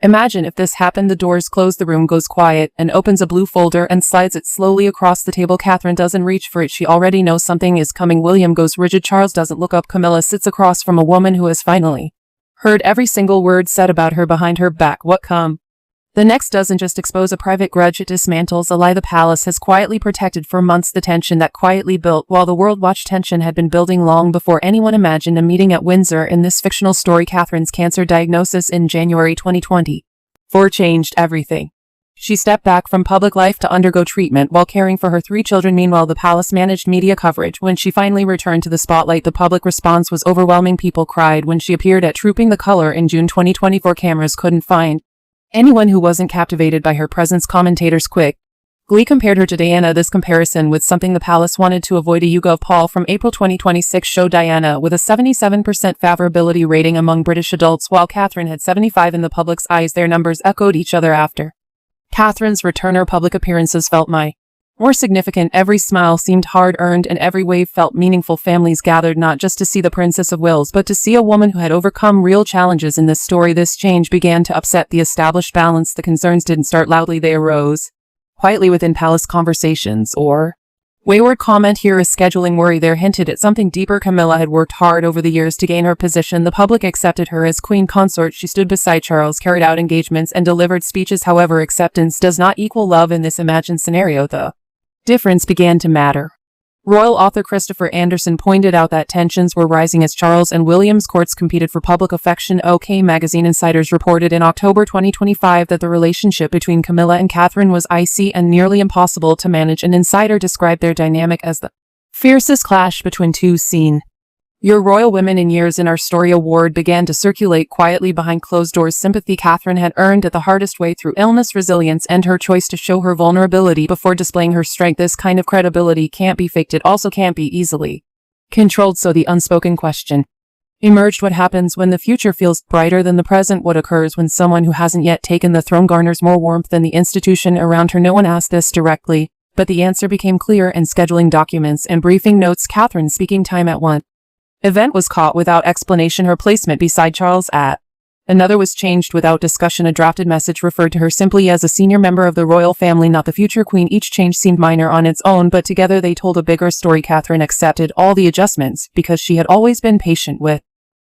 Imagine if this happened. The doors close, the room goes quiet, and opens a blue folder and slides it slowly across the table. Catherine doesn't reach for it. She already knows something is coming. William goes rigid. Charles doesn't look up. Camilla sits across from a woman who has finally heard every single word said about her behind her back. What come? The next doesn't just expose a private grudge, it dismantles a lie the palace has quietly protected for months. The tension that quietly built while the world watched tension had been building long before anyone imagined a meeting at Windsor. In this fictional story, Catherine's cancer diagnosis in January 2024 changed everything. She stepped back from public life to undergo treatment while caring for her 3 children. Meanwhile, the palace managed media coverage. When she finally returned to the spotlight, the public response was overwhelming. People cried when she appeared at Trooping the Color in June 2024. Cameras couldn't find anyone who wasn't captivated by her presence. Commentators quickly compared her to Diana. This comparison was something the palace wanted to avoid. A YouGov poll from April 2026 showed Diana with a 77% favorability rating among British adults, while Catherine had 75 in the public's eyes. Their numbers echoed each other after Catherine's return. Her public appearances felt more significant. Every smile seemed hard-earned and every wave felt meaningful. Families gathered not just to see the Princess of Wales, but to see a woman who had overcome real challenges in this story. This change began to upset the established balance. The concerns didn't start loudly, they arose quietly within palace conversations. Or wayward comment here is scheduling worry there hinted at something deeper. Camilla had worked hard over the years to gain her position. The public accepted her as queen consort. She stood beside Charles, carried out engagements, and delivered speeches. However, acceptance does not equal love in this imagined scenario. The difference began to matter. Royal author Christopher Anderson pointed out that tensions were rising as Charles and William's courts competed for public affection. OK Magazine insiders reported in October 2025 that the relationship between Camilla and Catherine was icy and nearly impossible to manage. An insider described their dynamic as the fiercest clash between two seen Your Royal Women in Years in Our Story award began to circulate quietly behind closed doors. Sympathy Catherine had earned it the hardest way through illness, resilience, and her choice to show her vulnerability before displaying her strength. This kind of credibility can't be faked. It also can't be easily controlled. So the unspoken question emerged: what happens when the future feels brighter than the present? What occurs when someone who hasn't yet taken the throne garners more warmth than the institution around her? No one asked this directly, but the answer became clear in scheduling documents and briefing notes. Catherine's speaking time at one event was caught without explanation. Her placement beside Charles at another was changed without discussion. A drafted message referred to her simply as a senior member of the royal family, not the future queen. Each change seemed minor on its own, but together they told a bigger story. Catherine accepted all the adjustments because she had always been patient with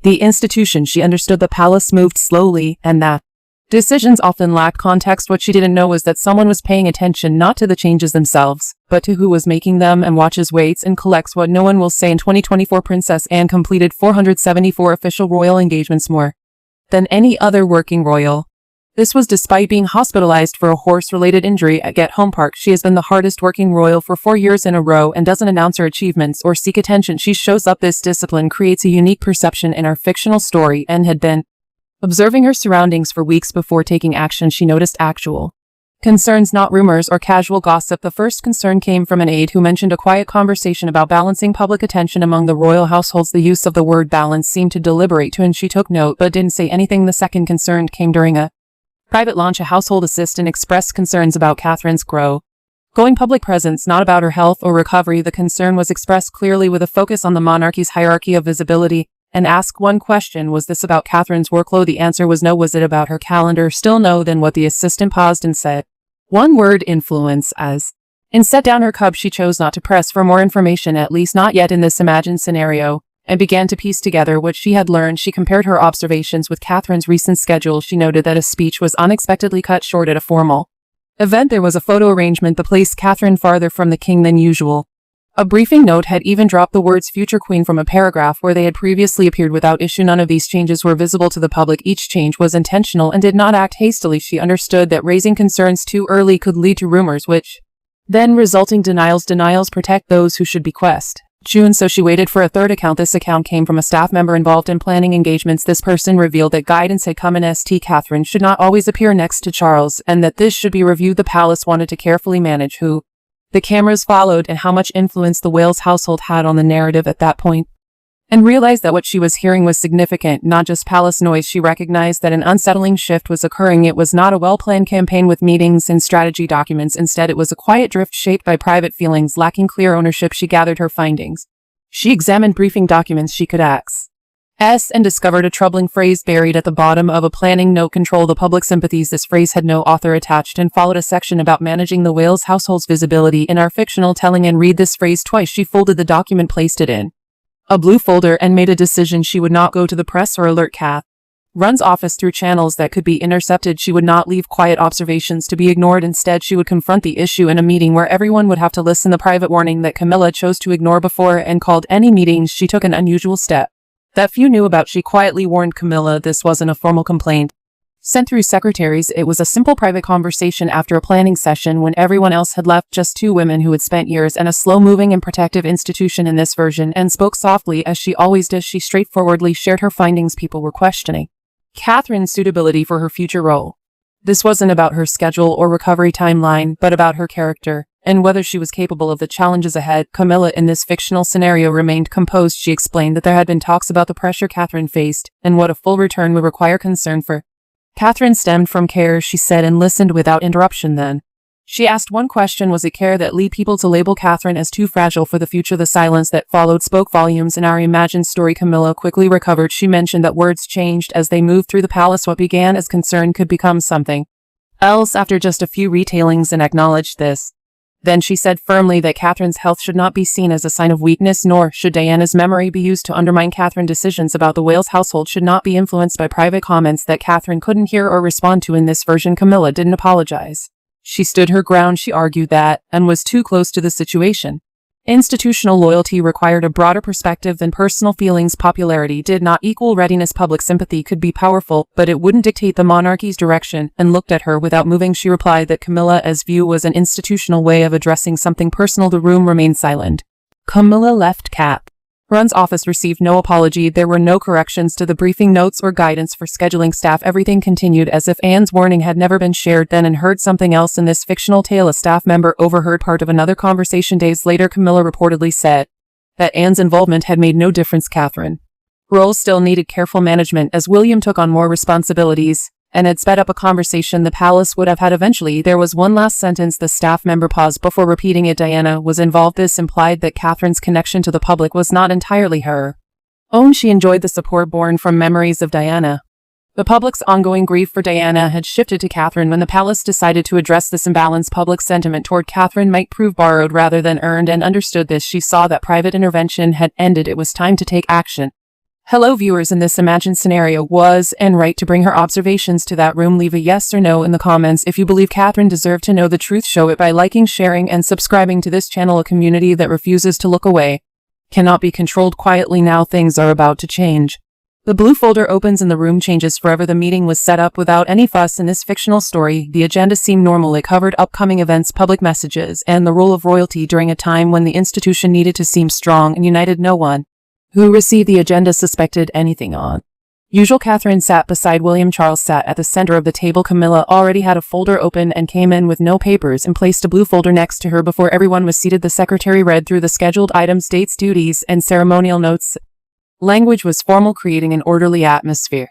the institution. She understood the palace moved slowly and that decisions often lacked context. What she didn't know was that someone was paying attention not to the changes themselves, but to who was making them, and watches, waits, and collects what no one will say. In 2024, Princess Anne completed 474 official royal engagements, more than any other working royal. This was despite being hospitalized for a horse-related injury at Home Park. She has been the hardest working royal for 4 years in a row and doesn't announce her achievements or seek attention. She shows up. This discipline creates a unique perception in our fictional story, and had been observing her surroundings for weeks before taking action. She noticed actual concerns, not rumors or casual gossip. The first concern came from an aide who mentioned a quiet conversation about balancing public attention among the royal households. The use of the word balance seemed to deliberate to, and she took note but didn't say anything. The second concern came during a private lunch. A household assistant expressed concerns about Catherine's going public presence, not about her health or recovery. The concern was expressed clearly with a focus on the monarchy's hierarchy of visibility, and asked one question: was this about Catherine's workload? The answer was no. Was it about her calendar? Still no. Then what? The assistant paused and said one word: influence. As and set down her cup, she chose not to press for more information, at least not yet in this imagined scenario, and began to piece together what she had learned. She compared her observations with Catherine's recent schedule. She noted that a speech was unexpectedly cut short at a formal event. There was a photo arrangement that placed Catherine farther from the king than usual. A briefing note had even dropped the words "future queen" from a paragraph where they had previously appeared without issue. None of these changes were visible to the public. Each change was intentional and did not act hastily. She understood that raising concerns too early could lead to rumors, which then resulting denials. Denials protect those who should be questioned. So she waited for a third account. This account came from a staff member involved in planning engagements. This person revealed that guidance had come in. Catherine should not always appear next to Charles, and that this should be reviewed. The palace wanted to carefully manage who the cameras followed and how much influence the Wales household had on the narrative at that point, and realized that what she was hearing was significant, not just palace noise. She recognized that an unsettling shift was occurring. It was not a well-planned campaign with meetings and strategy documents. Instead, it was a quiet drift shaped by private feelings, lacking clear ownership. She gathered her findings. She examined briefing documents she could and discovered a troubling phrase buried at the bottom of a planning note: control the public sympathies. This phrase had no author attached and followed a section about managing the Wales household's visibility in our fictional telling. And read this phrase twice. She folded the document, placed it in a blue folder, and made a decision. She would not go to the press or alert Catherine's office through channels that could be intercepted. She would not leave quiet observations to be ignored. Instead, she would confront the issue in a meeting where everyone would have to listen. The private warning that Camilla chose to ignore before and called any meetings, she took an unusual step that few knew about. She quietly warned Camilla this wasn't a formal complaint sent through secretaries. It was a simple private conversation after a planning session when everyone else had left. Just two women who had spent years in a slow-moving and protective institution in this version, and spoke softly as she always does. She straightforwardly shared her findings. People were questioning Catherine's suitability for her future role. This wasn't about her schedule or recovery timeline, but about her character and whether she was capable of the challenges ahead. Camilla, in this fictional scenario, remained composed. She explained that there had been talks about the pressure Catherine faced and what a full return would require. Concern for Catherine stemmed from care, she said, and listened without interruption. Then she asked one question: was it care that led people to label Catherine as too fragile for the future? The silence that followed spoke volumes in our imagined story. Camilla quickly recovered. She mentioned that words changed as they moved through the palace. What began as concern could become something else after just a few retellings, and acknowledged this. Then she said firmly that Catherine's health should not be seen as a sign of weakness, nor should Diana's memory be used to undermine Catherine. Decisions about the Wales household should not be influenced by private comments that Catherine couldn't hear or respond to. In this version, Camilla didn't apologize. She stood her ground. She argued that Anne was too close to the situation. Institutional loyalty required a broader perspective than personal feelings. Popularity did not equal readiness. Public sympathy could be powerful, but it wouldn't dictate the monarchy's direction. And looked at her without moving. She replied that Camilla's view was an institutional way of addressing something personal. The room remained silent. Camilla left Catherine's office, received no apology. There were no corrections to the briefing notes or guidance for scheduling staff. Everything continued as if Anne's warning had never been shared. Then Anne heard something else in this fictional tale. A staff member overheard part of another conversation. Days later, Camilla reportedly said that Anne's involvement had made no difference. Catherine's role still needed careful management as William took on more responsibilities and had sped up a conversation the palace would have had eventually. There was one last sentence. The staff member paused before repeating it. Diana was involved. This implied that Catherine's connection to the public was not entirely her own. She enjoyed the support born from memories of Diana. The public's ongoing grief for Diana had shifted to Catherine. When the palace decided to address this imbalance, public sentiment toward Catherine might prove borrowed rather than earned, and understood this. She saw that private intervention had ended. It was time to take action. Hello viewers, in this imagined scenario, was Anne right to bring her observations to that room? Leave a yes or no in the comments. If you believe Catherine deserved to know the truth, show it by liking, sharing, and subscribing to this channel. A community that refuses to look away cannot be controlled. Quietly now, things are about to change. The blue folder opens and the room changes forever. The meeting was set up without any fuss. In this fictional story, the agenda seemed normal. It covered upcoming events, public messages, and the role of royalty during a time when the institution needed to seem strong and united. No one who received the agenda suspected anything on usual. Catherine sat beside William. Charles sat at the center of the table. Camilla already had a folder open and came in with no papers and placed a blue folder next to her. Before everyone was seated, the secretary read through the scheduled items, dates, duties, and ceremonial notes. Language was formal, creating an orderly atmosphere.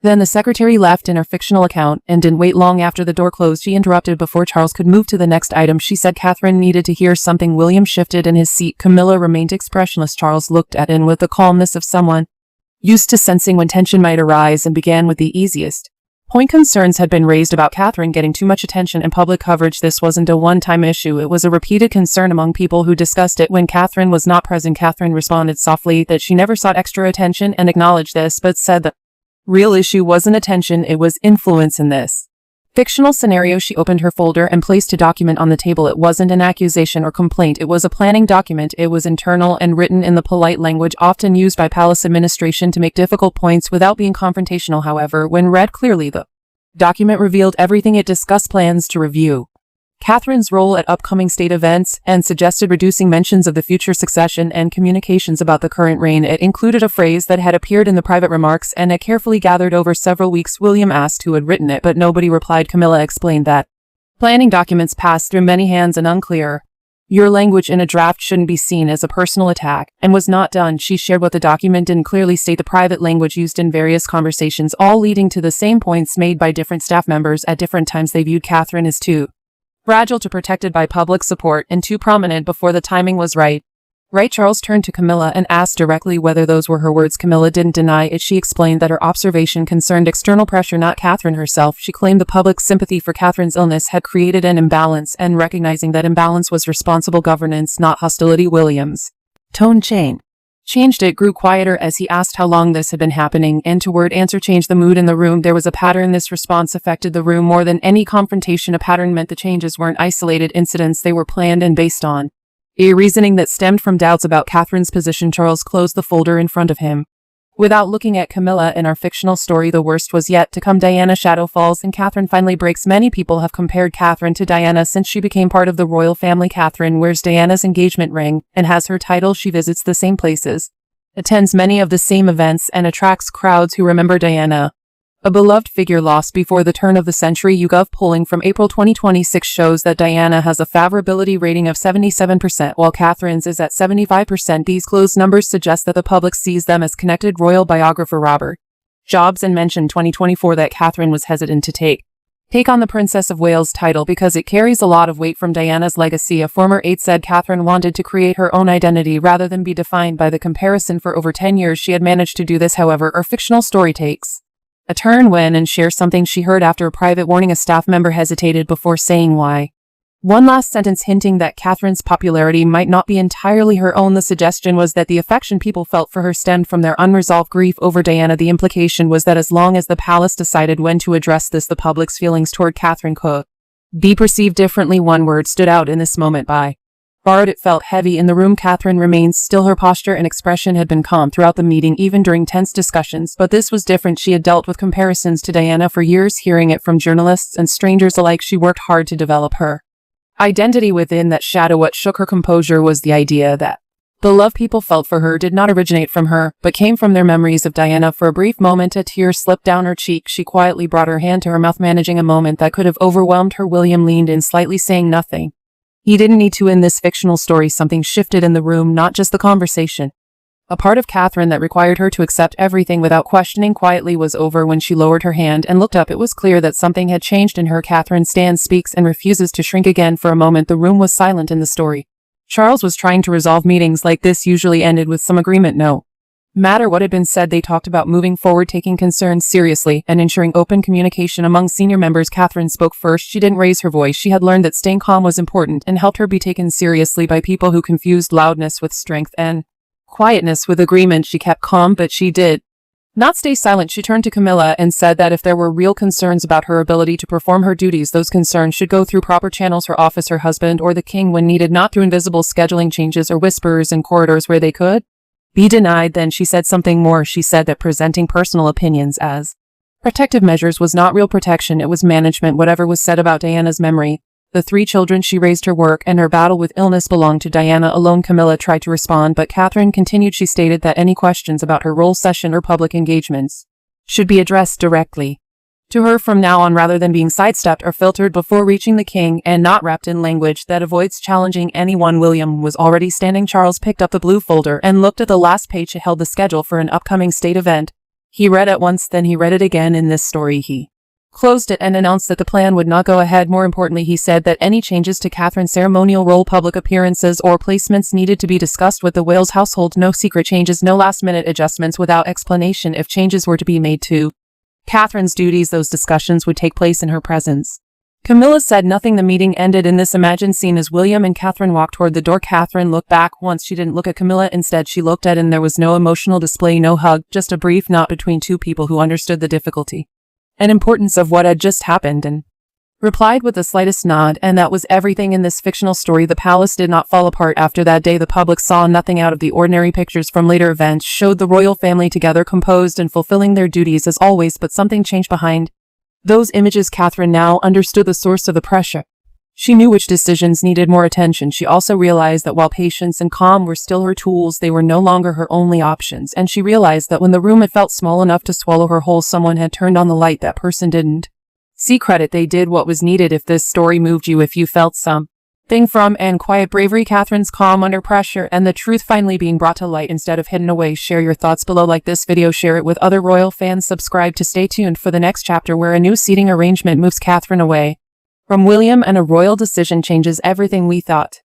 Then the secretary left in her fictional account and didn't wait long after the door closed. She interrupted before Charles could move to the next item. She said Catherine needed to hear something. William shifted in his seat. Camilla remained expressionless. Charles looked at Anne with the calmness of someone used to sensing when tension might arise, and began with the easiest point. Concerns had been raised about Catherine getting too much attention and public coverage. This wasn't a one-time issue. It was a repeated concern among people who discussed it when Catherine was not present. Catherine responded softly that she never sought extra attention and acknowledged this, but said the real issue wasn't attention, it was influence. In this fictional scenario, she opened her folder and placed a document on the table. It wasn't an accusation or complaint. It was a planning document. It was internal and written in the polite language often used by palace administration to make difficult points without being confrontational. However, when read clearly, the document revealed everything. It discussed plans to review Catherine's role at upcoming state events and suggested reducing mentions of the future succession and communications about the current reign. It included a phrase that had appeared in the private remarks and it carefully gathered over several weeks. William asked who had written it, but nobody replied. Camilla explained that planning documents passed through many hands and unclear. Your language in a draft shouldn't be seen as a personal attack, and was not done. She shared what the document didn't clearly state: the private language used in various conversations, all leading to the same points made by different staff members at different times. They viewed Catherine as too fragile to protected by public support and too prominent before the timing was right. Right? Charles turned to Camilla and asked directly whether those were her words. Camilla didn't deny it. She explained that her observation concerned external pressure, not Catherine herself. She claimed the public's sympathy for Catherine's illness had created an imbalance, and recognizing that imbalance was responsible governance, not hostility. William's tone changed. It grew quieter as he asked how long this had been happening, and to word answer changed the mood in the room. There was a pattern. This response affected the room more than any confrontation. A pattern meant the changes weren't isolated incidents, they were planned and based on a reasoning that stemmed from doubts about Catherine's position. Charles closed the folder in front of him without looking at Camilla. In our fictional story, the worst was yet to come. Diana's shadow falls and Catherine finally breaks. Many people have compared Catherine to Diana since she became part of the royal family. Catherine wears Diana's engagement ring and has her title. She visits the same places, attends many of the same events, and attracts crowds who remember Diana, a beloved figure lost before the turn of the century. YouGov polling from April 2026 shows that Diana has a favorability rating of 77%, while Catherine's is at 75%. These closed numbers suggest that the public sees them as connected. Royal biographer Robert Jobson mentioned 2024 that Catherine was hesitant to take on the Princess of Wales title because it carries a lot of weight from Diana's legacy. A former aide said Catherine wanted to create her own identity rather than be defined by the comparison. For over 10 years she had managed to do this. However, our fictional story takes a turn when and shares something she heard after a private warning. A staff member hesitated before saying why. One last sentence hinting that Catherine's popularity might not be entirely her own. The suggestion was that the affection people felt for her stemmed from their unresolved grief over Diana. The implication was that as long as the palace decided when to address this, the public's feelings toward Catherine could be perceived differently. One word stood out in this moment: barred. It felt heavy in the room. Catherine remained still. Her posture and expression had been calm throughout the meeting, even during tense discussions. But this was different. She had dealt with comparisons to Diana for years, hearing it from journalists and strangers alike. She worked hard to develop her identity within that shadow. What shook her composure was the idea that the love people felt for her did not originate from her, but came from their memories of Diana. For a brief moment, a tear slipped down her cheek. She quietly brought her hand to her mouth, managing a moment that could have overwhelmed her. William leaned in slightly, saying nothing. He didn't need to. In this fictional story, something shifted in the room, not just the conversation. A part of Catherine that required her to accept everything without questioning quietly was over. When she lowered her hand and looked up, it was clear that something had changed in her. Catherine stands, speaks, and refuses to shrink again. For a moment, the room was silent. In the story, Charles was trying to resolve. Meetings like this usually ended with some agreement. No matter what had been said, they talked about moving forward, taking concerns seriously, and ensuring open communication among senior members. Catherine spoke first. She didn't raise her voice. She had learned that staying calm was important and helped her be taken seriously by people who confused loudness with strength and quietness with agreement. She kept calm, but she did not stay silent. She turned to Camilla and said that if there were real concerns about her ability to perform her duties, those concerns should go through proper channels: her office, her husband, or the king when needed, not through invisible scheduling changes or whispers in corridors where they could be denied. Then she said something more. She said that presenting personal opinions as protective measures was not real protection, it was management. Whatever was said about Diana's memory, the 3 children she raised, her work, and her battle with illness belonged to Diana alone. Camilla tried to respond, but Catherine continued. She stated that any questions about her role, session, or public engagements should be addressed directly to her from now on, rather than being sidestepped or filtered before reaching the king, and not wrapped in language that avoids challenging anyone. William was already standing. Charles picked up the blue folder and looked at the last page. It held the schedule for an upcoming state event. He read it once, then he read it again. In this story, he closed it and announced that the plan would not go ahead. More importantly, he said that any changes to Catherine's ceremonial role, public appearances, or placements needed to be discussed with the Wales household. No secret changes, no last-minute adjustments without explanation. If changes were to be made to Catherine's duties, those discussions would take place in her presence. Camilla said nothing. The meeting ended in this imagined scene as William and Catherine walked toward the door. Catherine looked back once. She didn't look at Camilla. Instead, she looked at him. There was no emotional display, no hug, just a brief nod between two people who understood the difficulty and importance of what had just happened, and replied with the slightest nod. And that was everything in this fictional story. The palace did not fall apart after that day. The public saw nothing out of the ordinary. Pictures from later events showed the royal family together, composed and fulfilling their duties as always, but something changed behind those images. Catherine now understood the source of the pressure. She knew which decisions needed more attention. She also realized that while patience and calm were still her tools, they were no longer her only options. And she realized that when the room had felt small enough to swallow her whole, someone had turned on the light. That person didn't see credit. They did what was needed. If this story moved you, if you felt something from and quiet bravery, Catherine's calm under pressure, and the truth finally being brought to light instead of hidden away, share your thoughts below. Like this video, share it with other royal fans. Subscribe to stay tuned for the next chapter where a new seating arrangement moves Catherine away from William and a royal decision changes everything we thought.